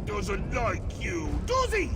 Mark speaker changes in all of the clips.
Speaker 1: Doesn't like you, does he?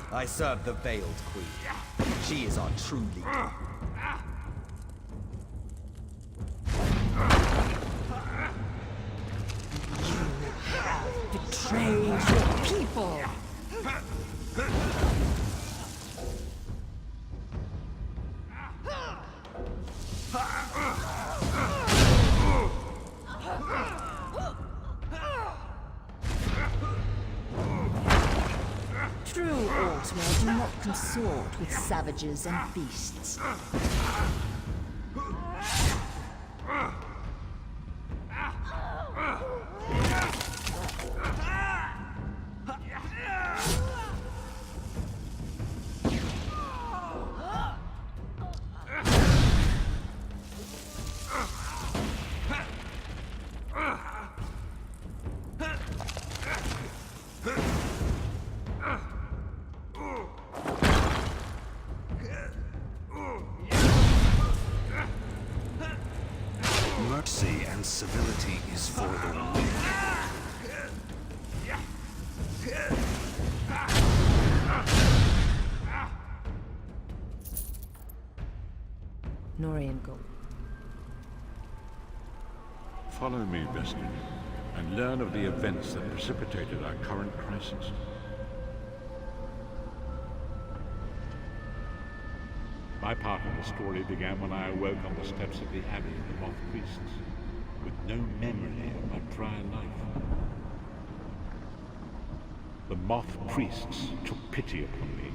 Speaker 2: I serve the Veiled Queen. She is our true leader.
Speaker 3: Betrayed your people! True Altmer do not consort with savages and beasts.
Speaker 1: Mercy and civility is for the weak.
Speaker 3: Norian Gold.
Speaker 4: Follow me, Vestige, and learn of the events that precipitated our current crisis. My part of the story began when I awoke on the steps of the Abbey of the Moth Priests, with no memory of my prior life. The Moth Priests took pity upon me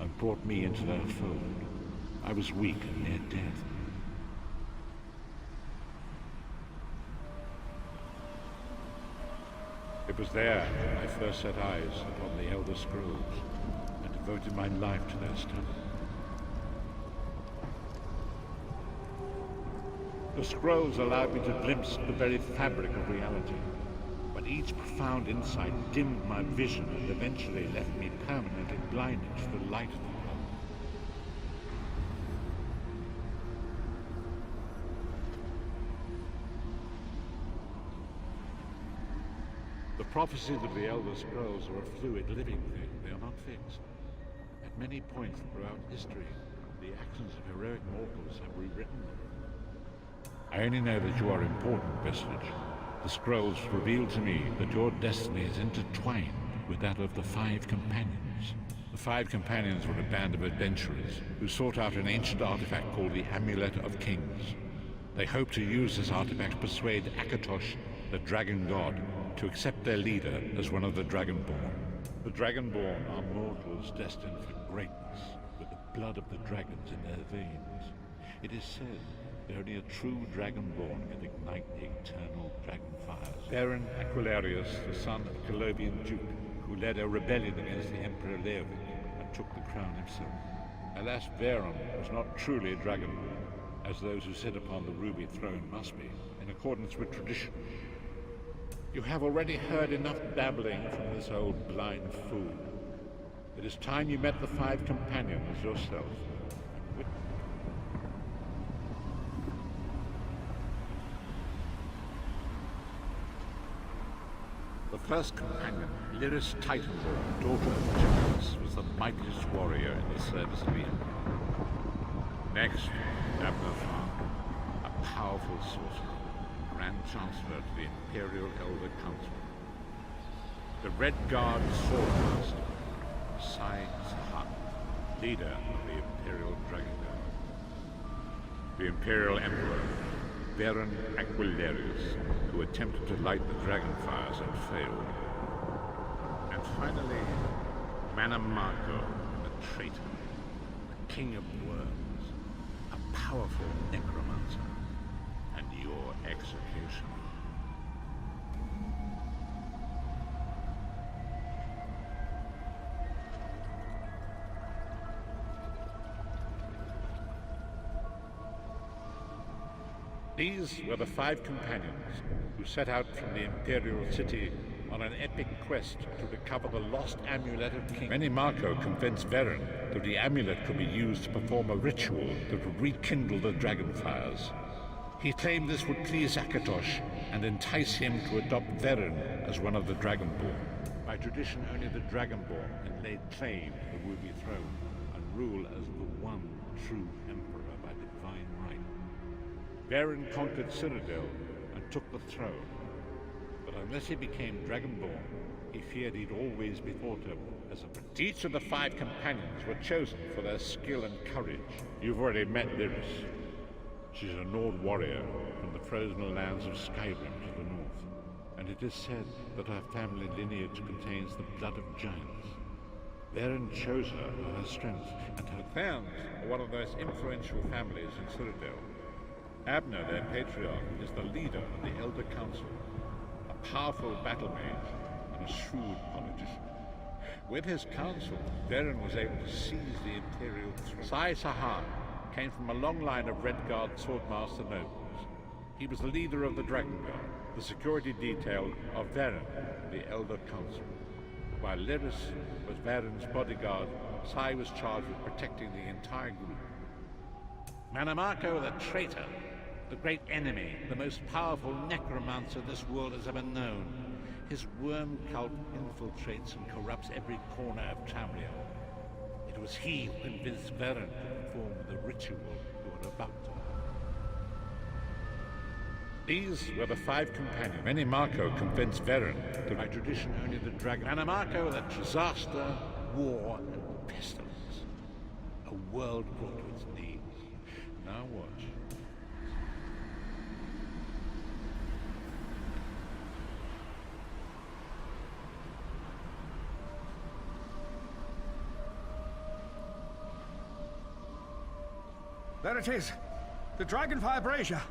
Speaker 4: and brought me into their fold. I was weak and near death. It was there that I first set eyes upon the Elderscrolls and devoted my life to their study. The scrolls allowed me to glimpse the very fabric of reality, but each profound insight dimmed my vision and eventually left me permanently blinded to the light of the world. The prophecies of the Elderscrolls are a fluid, living thing. They are not fixed. At many points throughout history, the actions of heroic mortals have rewritten them. I only know that you are important, Vestige, The scrolls reveal to me that your destiny is intertwined with that of the Five Companions. The Five Companions were a band of adventurers who sought out an ancient artifact called the Amulet of Kings. They hoped to use this artifact to persuade Akatosh, the dragon god, to accept their leader as one of the Dragonborn. The Dragonborn are mortals destined for greatness, with the blood of the dragons in their veins. It is said that only a true Dragonborn can ignite the eternal dragon fires. Baron Aquilarius, the son of a Colovian duke, who led a rebellion against the Emperor Leovic and took the crown himself. Alas, Baron was not truly a Dragonborn, as those who sit upon the ruby throne must be, in accordance with tradition. You have already heard enough babbling from this old blind fool. It is time you met the Five Companions yourself. The first companion, Lyris Titanborn, daughter of Giants, was the mightiest warrior in the service of the Empire. Next, Abner Farn, a powerful sorcerer, Grand Chancellor to the Imperial Elder Council. The Red Guard Swordmaster, Sai Sahan, leader of the Imperial Dragon Guard. The Imperial Emperor, Baron Aquilarius, who attempted to light the dragon fires and failed. And finally, Manamarco, the traitor, the king of worms, a powerful necromancer, and your executioner. These were the Five Companions who set out from the Imperial City on an epic quest to recover the lost Amulet of Kings. Menimarco convinced Veren that the amulet could be used to perform a ritual that would rekindle the dragon fires. He claimed this would please Akatosh and entice him to adopt Veren as one of the Dragonborn. By tradition, only the Dragonborn can lay claim to the Ruby Throne and rule as the one true Emperor by divine right. Veren conquered Cyrodiil and took the throne, but unless he became Dragonborn, he feared he'd always be thought of as a... Each of the Five Companions were chosen for their skill and courage. You've already met Lyris. She's a Nord warrior from the frozen lands of Skyrim to the north, and it is said that her family lineage contains the blood of giants. Veren chose her for her strength, and her clans are one of the most influential families in Cyrodiil. Abner, their patriarch, is the leader of the Elder Council, a powerful battle mage and a shrewd politician. With his council, Veren was able to seize the Imperial throne. Sai Sahan came from a long line of Red Guard swordmaster nobles. He was the leader of the Dragon Guard, the security detail of Veren, the Elder Council. While Lyris was Veren's bodyguard, Sai was charged with protecting the entire group. Manamarco the traitor, the great enemy, the most powerful necromancer this world has ever known. His worm cult infiltrates and corrupts every corner of Tamriel. It was he who convinced Veren to perform the ritual you were about to. These were the Five Companions. Menimarco convinced Veren that by tradition only the dragon... Manamarco, the disaster, war, and pestilence. A world brought to its knees. Now watch.
Speaker 5: There it is. The Dragonfire Brazier.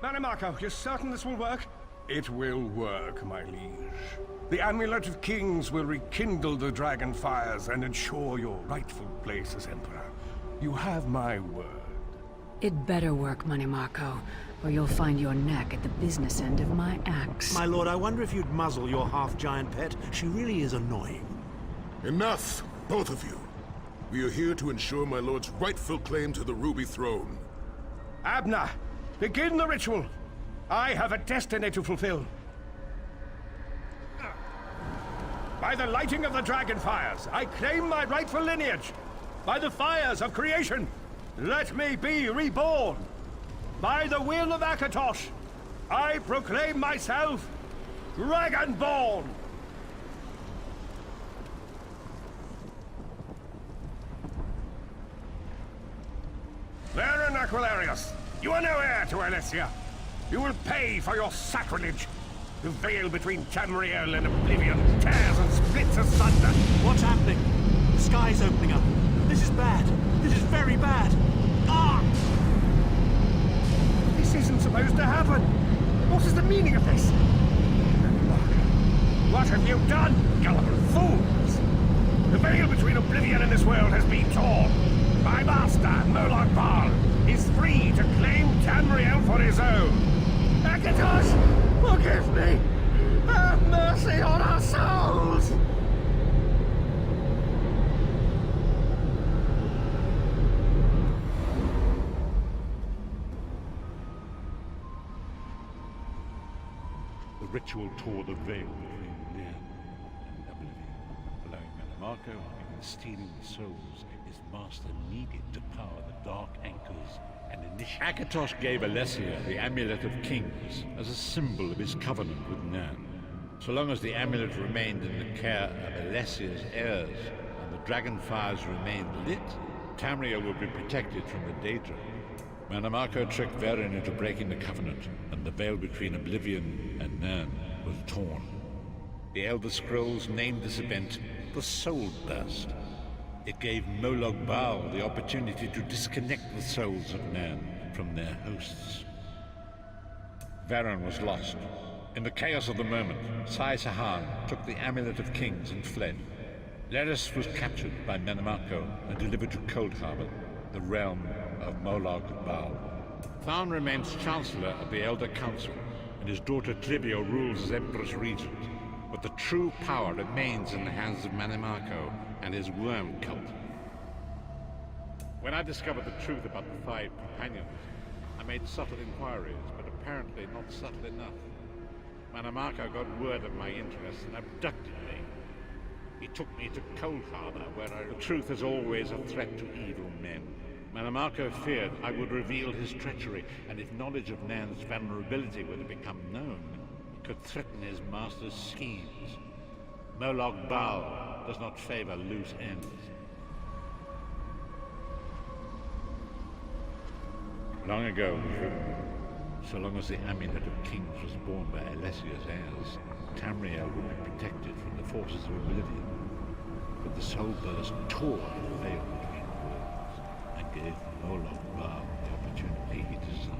Speaker 5: Manamarco, you're certain this will work? It will work, my liege. The Amulet of Kings will rekindle the dragon fires and ensure your rightful place as Emperor. You have my word.
Speaker 6: It better work, Manimarco, or you'll find your neck at the business end of my axe.
Speaker 7: My lord, I wonder if you'd muzzle your half-giant pet. She really is annoying.
Speaker 8: Enough, both of you. We are here to ensure my lord's rightful claim to the Ruby Throne.
Speaker 5: Abner, begin the ritual. I have a destiny to fulfill. By the lighting of the dragon fires, I claim my rightful lineage. By the fires of creation, let me be reborn. By the will of Akatosh, I proclaim myself Dragonborn! Varen Aquilarius, you are no heir to Alessia. You will pay for your sacrilege. The veil between Tamriel and Oblivion tears and splits asunder.
Speaker 7: What's happening? The sky's opening up. This is bad. This is very bad. Ah!
Speaker 5: This isn't supposed to happen. What is the meaning of this? What have you done, gullible fools? The veil between Oblivion and this world has been torn. My master, Moloch Baal, is free to claim Tamriel for his own. Akatos, forgive me! Have mercy on our souls!
Speaker 4: The ritual tore the veil between Nairn and Oblivion, allowing Manimarco and stealing the souls his master needed to power the Dark Anchors and initiate. Akatos gave Alessia the Amulet of Kings as a symbol of his covenant with Nairn. So long as the amulet remained in the care of Alessia's heirs and the dragonfires remained lit, Tamriel would be protected from the Daedra. Manimarco tricked Varen into breaking the covenant, and the veil between Oblivion and Nairn was torn. The Elderscrolls named this event the Soul Burst. It gave Moloch Baal the opportunity to disconnect the souls of Nairn from their hosts. Varen was lost. In the chaos of the moment, Sai Sahan took the Amulet of Kings and fled. Leris was captured by Manimarco and delivered to Cold Harbor, the realm of Moloch Baal. Tharn remains Chancellor of the Elder Council, and his daughter Tribio rules as Empress Regent. But the true power remains in the hands of Manimarco and his worm cult. When I discovered the truth about the 5 companions, I made subtle inquiries, but apparently not subtle enough. Manimarco got word of my interests and abducted me. He took me to Cold Harbor, where the truth is always a threat to evil men. Manimarco feared I would reveal his treachery, and if knowledge of Nairn's vulnerability were to become known, it could threaten his master's schemes. Moloch Baal does not favor loose ends. Long ago it was written, so long as the Amulet of Kings was borne by Alessia's heirs, Tamriel would be protected from the forces of Oblivion. But the Soul Burst tore the veil between worlds and gave Moloch Baal the opportunity he desired.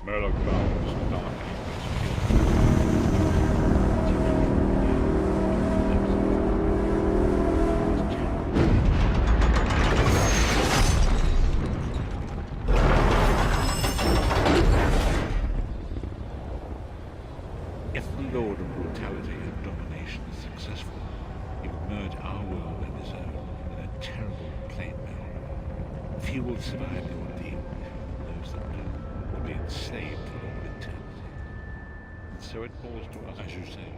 Speaker 4: Moloch Baal was the Dark If the Lord of Brutality and Domination is successful, he will merge our world and his own in a terrible plane battle. Few will survive the ordeal, and those that do will be enslaved for all eternity. And so it falls to us, as you say,